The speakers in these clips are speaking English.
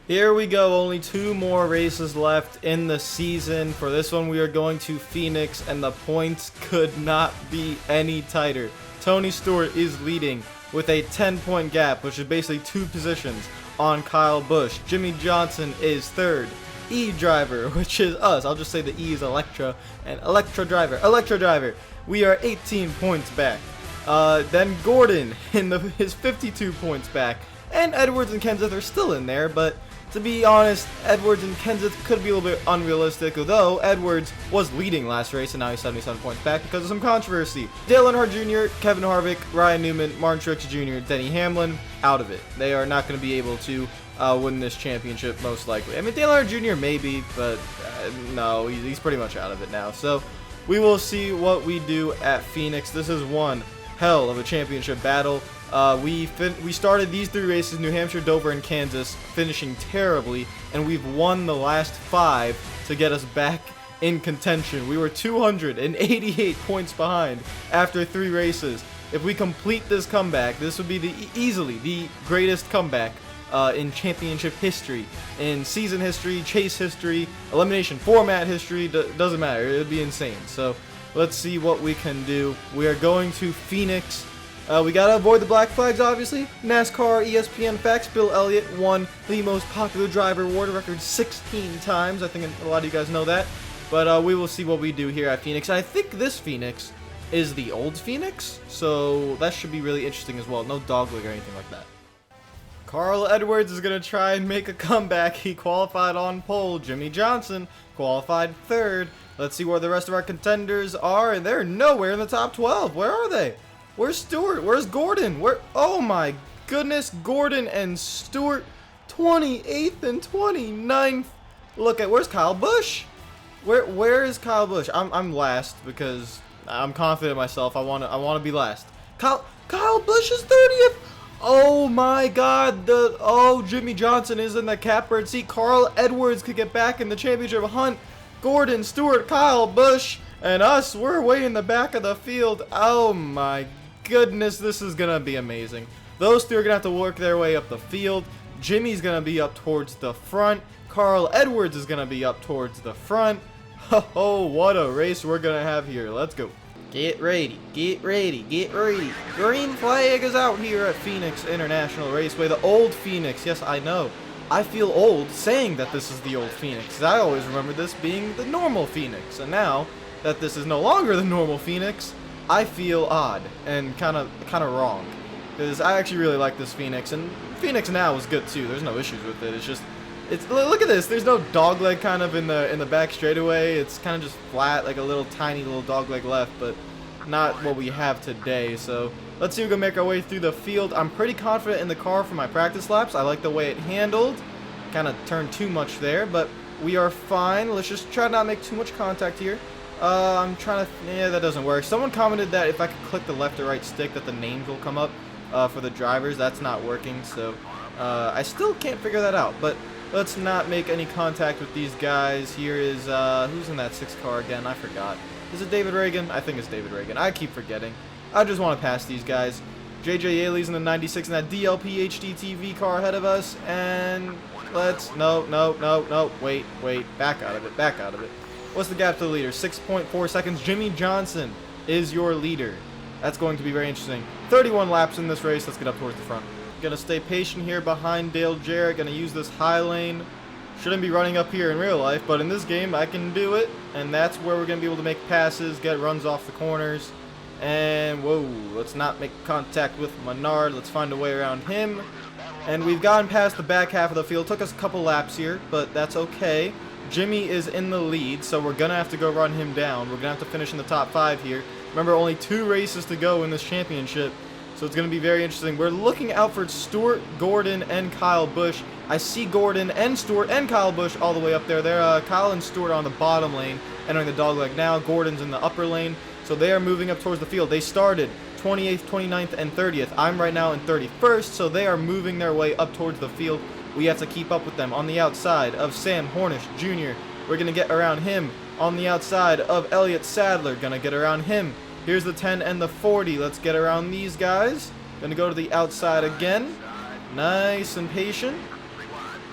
Here we go, only 2 more races left in the season. For this one, we are going to Phoenix, and the points could not be any tighter. Tony Stewart is leading with a 10-point gap, which is basically 2 positions on Kyle Busch. Jimmy Johnson is third. E-Driver, which is us. I'll just say the E is Electra, and Electra Driver. We are 18 points back. Then Gordon his 52 points back. And Edwards and Kenseth are still in there, but to be honest, Edwards and Kenseth could be a little bit unrealistic, although Edwards was leading last race and now he's 77 points back because of some controversy. Dale Earnhardt Jr., Kevin Harvick, Ryan Newman, Martin Truex Jr., Denny Hamlin, out of it. They are not going to be able to win this championship most likely. I mean, Dale Earnhardt Jr. maybe, but no, he's pretty much out of it now. So we will see what we do at Phoenix. This is one hell of a championship battle. We started these 3 races, New Hampshire, Dover, and Kansas, finishing terribly, and we've won the last 5 to get us back in contention. We were 288 points behind after 3 races. If we complete this comeback, this would be easily the greatest comeback in championship history, in season history, chase history, elimination format history. Doesn't matter. It would be insane. So let's see what we can do. We are going to Phoenix. We gotta avoid the black flags, obviously. NASCAR, ESPN facts, Bill Elliott won the most popular driver award record 16 times. I think a lot of you guys know that. But we will see what we do here at Phoenix. I think this Phoenix is the old Phoenix, so that should be really interesting as well. No dogleg or anything like that. Carl Edwards is gonna try and make a comeback. He qualified on pole. Jimmy Johnson qualified third. Let's see where the rest of our contenders are, and they're nowhere in the top 12. Where are they? Where's Stewart? Where's Gordon? Oh my goodness, Gordon and Stewart, 28th and 29th. Where's Kyle Busch? Where is Kyle Busch? I'm last because I'm confident in myself. I wanna be last. Kyle Busch is 30th. Oh my God! Jimmy Johnson is in the catbird seat. Carl Edwards could get back in the championship hunt. Gordon, Stewart, Kyle Busch, and us, we're way in the back of the field. Oh my goodness, this is gonna be amazing. Those 3 are gonna have to work their way up the field. Jimmy's gonna be up towards the front. Carl Edwards is gonna be up towards the front. Oh, what a race we're gonna have here. Let's go. Get ready, get ready, get ready. Green flag is out here at Phoenix International Raceway, the old Phoenix. Yes, I know. I feel old saying that this is the old Phoenix. I always remember this being the normal Phoenix, and now that this is no longer the normal Phoenix, I feel odd and kind of wrong, because I actually really like this Phoenix, and Phoenix now is good too. There's no issues with it. It's look at this. There's no dogleg kind of in the back straightaway. It's kind of just flat, like a little tiny little dogleg left, but not what we have today. So let's see if we can make our way through the field. I'm pretty confident in the car for my practice laps. I like the way it handled. Kind of turned too much there, but we are fine. Let's just try not to make too much contact here. I'm trying to... Yeah, that doesn't work. Someone commented that if I could click the left or right stick that the names will come up for the drivers. That's not working, so I still can't figure that out. But let's not make any contact with these guys. Here is... who's in that 6 car again? I forgot. Is it David Reagan? I think it's David Reagan. I keep forgetting. I just want to pass these guys. JJ Yaley's in the 96 in that DLP HD TV car ahead of us. And let's... No. Wait. Back out of it. What's the gap to the leader? 6.4 seconds. Jimmy Johnson is your leader. That's going to be very interesting. 31 laps in this race. Let's get up towards the front. Gonna stay patient here behind Dale Jarrett. Gonna use this high lane. Shouldn't be running up here in real life, but in this game I can do it. And that's where we're gonna be able to make passes, get runs off the corners. And whoa, let's not make contact with Menard. Let's find a way around him. And we've gotten past the back half of the field. Took us a couple laps here, but that's okay. Jimmy is in the lead, so we're going to have to go run him down. We're going to have to finish in the top 5 here. Remember, only 2 races to go in this championship, so it's going to be very interesting. We're looking out for Stewart, Gordon, and Kyle Busch. I see Gordon and Stewart and Kyle Busch all the way up there. They're Kyle and Stewart are on the bottom lane, entering the dogleg now. Gordon's in the upper lane, so they are moving up towards the field. They started 28th, 29th, and 30th. I'm right now in 31st, so they are moving their way up towards the field. We have to keep up with them. On the outside of Sam Hornish Jr., we're going to get around him. On the outside of Elliott Sadler, going to get around him. Here's the 10 and the 40. Let's get around these guys. Going to go to the outside again. Nice and patient.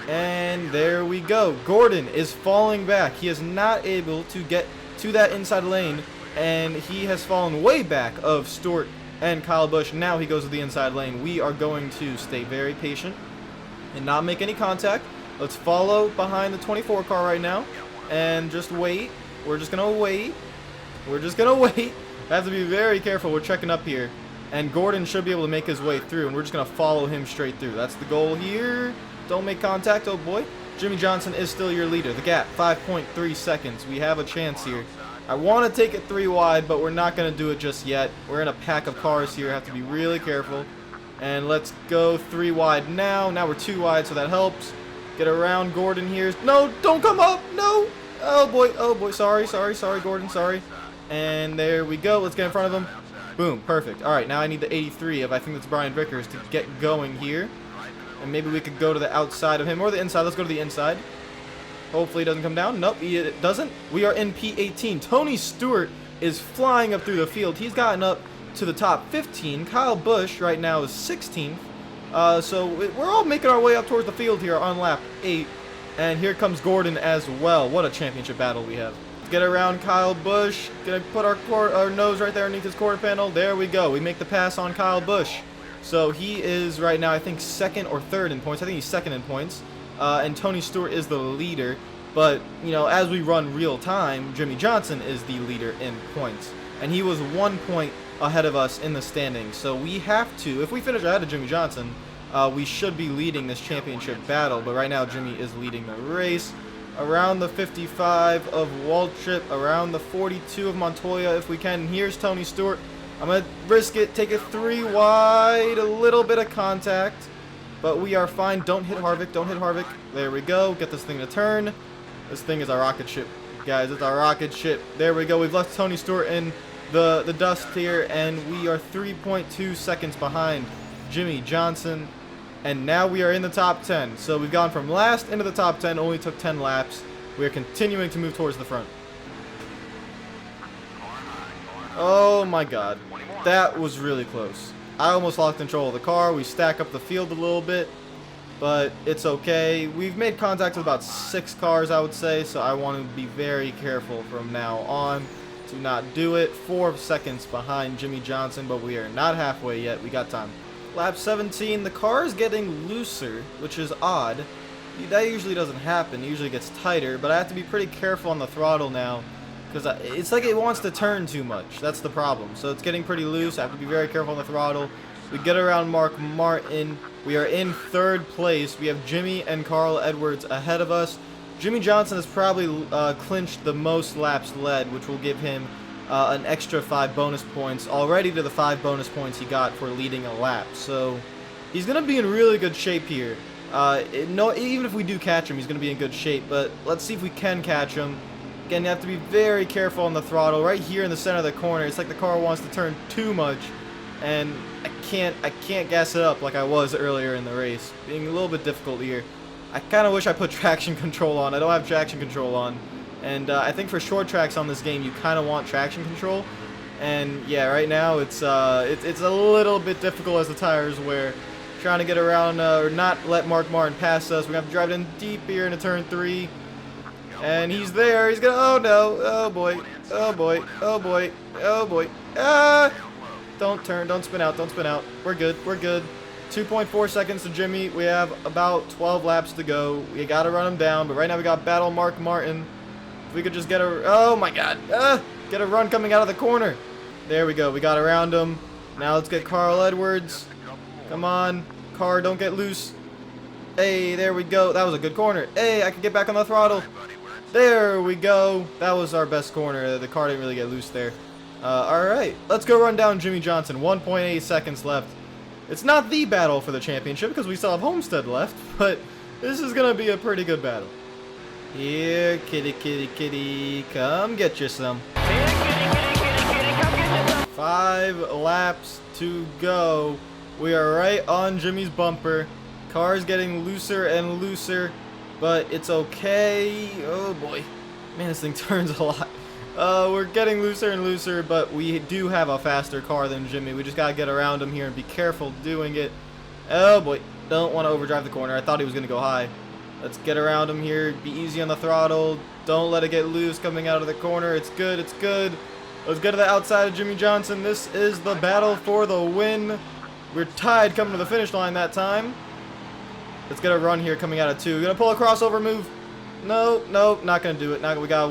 And there we go. Gordon is falling back. He is not able to get to that inside lane, and he has fallen way back of Stewart and Kyle Busch. Now he goes to the inside lane. We are going to stay very patient and not make any contact. Let's follow behind the 24 car right now and just wait. We're just going to wait. We're just going to wait. I have to be very careful. We're checking up here. And Gordon should be able to make his way through, and we're just going to follow him straight through. That's the goal here. Don't make contact, oh boy. Jimmie Johnson is still your leader. The gap, 5.3 seconds. We have a chance here. I want to take it 3 wide, but we're not going to do it just yet. We're in a pack of cars here. Have to be really careful. And let's go 3 wide now. Now we're 2 wide, so that helps. Get around Gordon here. No, don't come up. No. Oh, boy. Oh, boy. Sorry, Gordon. Sorry. And there we go. Let's get in front of him. Boom. Perfect. All right, now I need the 83 of, I think that's Brian Vickers, to get going here. And maybe we could go to the outside of him or the inside. Let's go to the inside. Hopefully it doesn't come down. Nope, it doesn't. We are in P18. Tony Stewart is flying up through the field. He's gotten up to the top 15. Kyle Busch right now is 16th. So we're all making our way up towards the field here on lap 8. And here comes Gordon as well. What a championship battle we have. Let's get around Kyle Busch. Gonna put our nose right there underneath his quarter panel. There we go. We make the pass on Kyle Busch. So he is right now, I think, 2nd or 3rd in points. I think he's 2nd in points. And Tony Stewart is the leader. But, you know, as we run real time, Jimmie Johnson is the leader in points. And he was 1 point ahead of us in the standings. So we have to, if we finish ahead of Jimmie Johnson, we should be leading this championship battle. But right now, Jimmie is leading the race. Around the 55 of Waltrip, around the 42 of Montoya if we can. Here's Tony Stewart. I'm going to risk it, take it 3 wide, a little bit of contact, but we are fine. Don't hit Harvick, don't hit Harvick. There we go, get this thing to turn. This thing is our rocket ship, guys, it's our rocket ship. There we go, we've left Tony Stewart in the dust here, and we are 3.2 seconds behind Jimmie Johnson, and now we are in the top 10. So we've gone from last into the top 10, only took 10 laps. We are continuing to move towards the front. Oh my god, that was really close. I almost lost control of the car. We stack up the field a little bit, but it's okay. We've made contact with about 6 cars, I would say, so I want to be very careful from now on to not do it. 4 seconds behind Jimmie Johnson, but we are not halfway yet. We got time. Lap 17, the car is getting looser, which is odd. That usually doesn't happen. It usually gets tighter, but I have to be pretty careful on the throttle now, because it's like it wants to turn too much. That's the problem. So it's getting pretty loose. I have to be very careful on the throttle. We get around Mark Martin. We are in 3rd place. We have Jimmie and Carl Edwards ahead of us. Jimmie Johnson has probably clinched the most laps led, which will give him an extra 5 bonus points, already to the 5 bonus points he got for leading a lap. So he's going to be in really good shape here. Even if we do catch him, he's going to be in good shape. But let's see if we can catch him. Again, you have to be very careful on the throttle. Right here in the center of the corner, it's like the car wants to turn too much, and I can't gas it up like I was earlier in the race. Being a little bit difficult here. I kind of wish I put traction control on. I don't have traction control on, and I think for short tracks on this game, you kind of want traction control. And yeah, right now it's a little bit difficult as the tires wear. Trying to get around or not let Mark Martin pass us. We're gonna have to drive it in deep here into turn 3. And he's there. He's gonna. Oh no. Oh boy. Oh boy. Oh boy. Oh boy. Ah! Don't turn. Don't spin out. Don't spin out. We're good. We're good. 2.4 seconds to Jimmie. We have about 12 laps to go. We gotta run him down. But right now we got battle Mark Martin. If we could just get a. Oh my God. Get a run coming out of the corner. There we go. We got around him. Now let's get Carl Edwards. Come on. Car, don't get loose. Hey, there we go. That was a good corner. Hey, I can get back on the throttle. There we go. That was our best corner. The car didn't really get loose there. Alright, let's go run down Jimmie Johnson. 1.8 seconds left. It's not the battle for the championship because we still have Homestead left, but this is going to be a pretty good battle. Here, kitty, kitty, kitty, come get you some. 5 laps to go. We are right on Jimmie's bumper. Car's getting looser and looser, but it's okay. Oh boy. Man, this thing turns a lot. We're getting looser and looser, but we do have a faster car than Jimmie. We just gotta get around him here and be careful doing it. Oh boy. Don't want to overdrive the corner. I thought he was gonna go high. Let's get around him here. Be easy on the throttle. Don't let it get loose coming out of the corner. It's good. It's good. Let's get to the outside of Jimmie Johnson. This is the battle for the win. We're tied coming to the finish line that time. Let's get a run here coming out of 2. Gonna pull a crossover move. No, no, not gonna do it. We gotta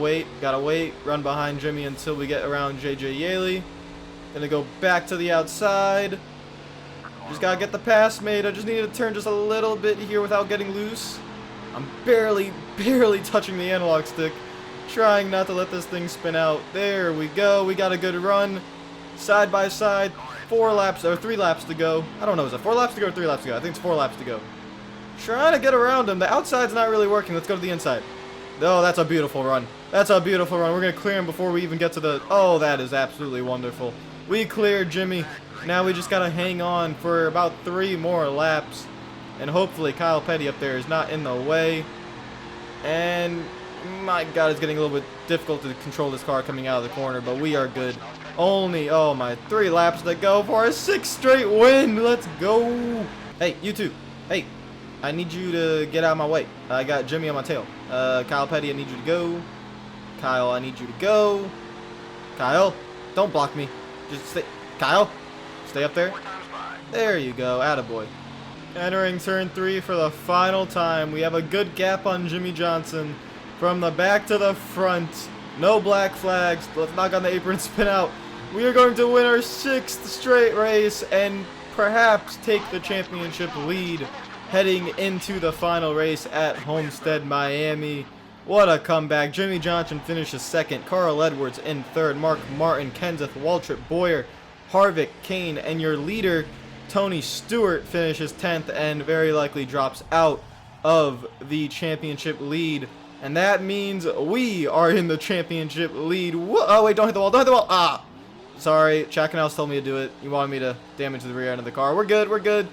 wait. Run behind Jimmy until we get around JJ Yaley. Gonna go back to the outside. Just gotta get the pass made. I just need to turn just a little bit here without getting loose. I'm barely touching the analog stick. Trying not to let this thing spin out. There we go. We got a good run. Side by side. 4 laps, or 3 laps to go. I don't know. Is it 4 laps to go or 3 laps to go? I think it's 4 laps to go. Trying to get around him. The outside's not really working. Let's go to the inside. Oh, that's a beautiful run. That's a beautiful run. We're going to clear him before we even get to the... Oh, that is absolutely wonderful. We cleared Jimmy. Now we just got to hang on for about 3 more laps. And hopefully Kyle Petty up there is not in the way. And... my God, it's getting a little bit difficult to control this car coming out of the corner, but we are good. Only, oh my, 3 laps to go for a 6th straight win. Let's go. Hey, you two. Hey, I need you to get out of my way. I got Jimmy on my tail. Kyle Petty, I need you to go. Kyle, I need you to go. Kyle, don't block me. Just stay. Kyle, stay up there. There you go. Attaboy. Entering turn 3 for the final time. We have a good gap on Jimmie Johnson. From the back to the front. No black flags. Let's knock on the apron and spin out. We are going to win our 6th straight race and perhaps take the championship lead heading into the final race at Homestead, Miami. What a comeback. Jimmie Johnson finishes 2nd. Carl Edwards in 3rd. Mark Martin, Kenseth Waltrip, Boyer, Harvick, Kane, and your leader, Tony Stewart, finishes 10th and very likely drops out of the championship lead. And that means we are in the championship lead. Oh, wait, don't hit the wall. Don't hit the wall. Ah. Sorry. Chackenhouse told me to do it. You wanted me to damage the rear end of the car. We're good. We're good.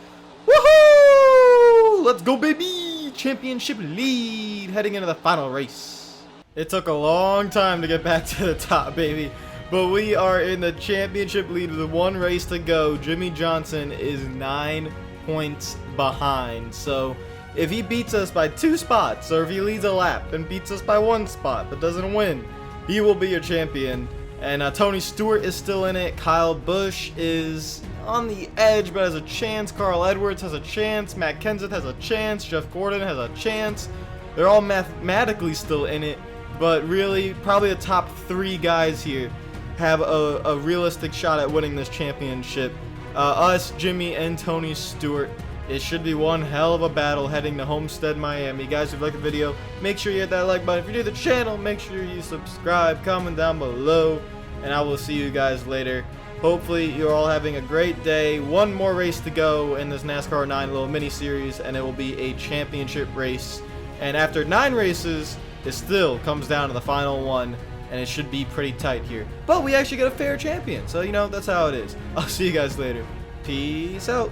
Woohoo! Let's go, baby. Championship lead heading into the final race. It took a long time to get back to the top, baby. But we are in the championship lead with 1 race to go. Jimmie Johnson is 9 points behind. So... if he beats us by 2 spots, or if he leads a lap and beats us by 1 spot but doesn't win, he will be your champion. And Tony Stewart is still in it. Kyle Busch is on the edge but has a chance. Carl Edwards has a chance. Matt Kenseth has a chance. Jeff Gordon has a chance. They're all mathematically still in it, but really probably the top 3 guys here have a realistic shot at winning this championship. Us, Jimmy, and Tony Stewart. It should be one hell of a battle heading to Homestead, Miami. Guys, if you like the video, make sure you hit that like button. If you're new to the channel, make sure you subscribe, comment down below, and I will see you guys later. Hopefully, you're all having a great day. 1 more race to go in this NASCAR 9 little mini-series, and it will be a championship race. And after 9 races, it still comes down to the final one, and it should be pretty tight here. But we actually get a fair champion, so, you know, that's how it is. I'll see you guys later. Peace out.